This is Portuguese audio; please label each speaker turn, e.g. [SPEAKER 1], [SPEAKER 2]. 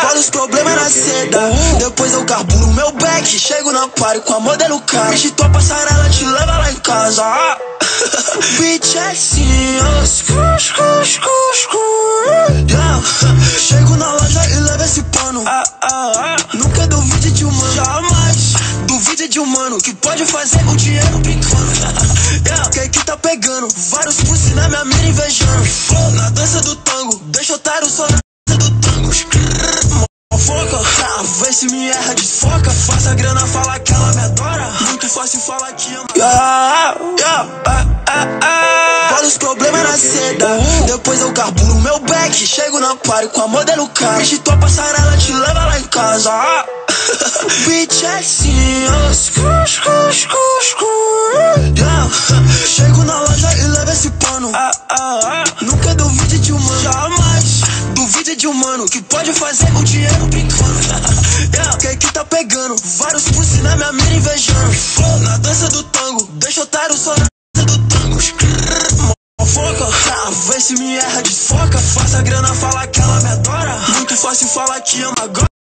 [SPEAKER 1] Falo os problemas na seda, depois eu carburo meu back. Chego na party com a modelo cara. Bicho, tua passarela te leva lá em casa. Bitch é assim, chego na loja e levo esse pano. Nunca duvide de humano, jamais duvide de humano que pode fazer o dinheiro brincando. Que tá pegando vários pussy na minha mira invejando. Na dança do tango, deixa otário só na dança do tango. Foca, vê se me erra, desfoca. Faça a grana, fala que ela me adora. Muito fácil falar que ama. Falo os problemas na seda, depois eu carburo meu back. Chego na party com a modelo cara. Bicho, tua passarela te leva lá em casa. Bitch é assim, chego na loja e levo esse pano. Nunca duvide de humano, jamais duvide de humano que pode fazer o dinheiro brincando. Que tá pegando vários pussy na minha mira invejando. Na dança do tango, deixa otário só na dança do tango. Foca, vê se me erra, desfoca. Faça a grana, fala que ela me adora. Muito fácil falar que ama agora.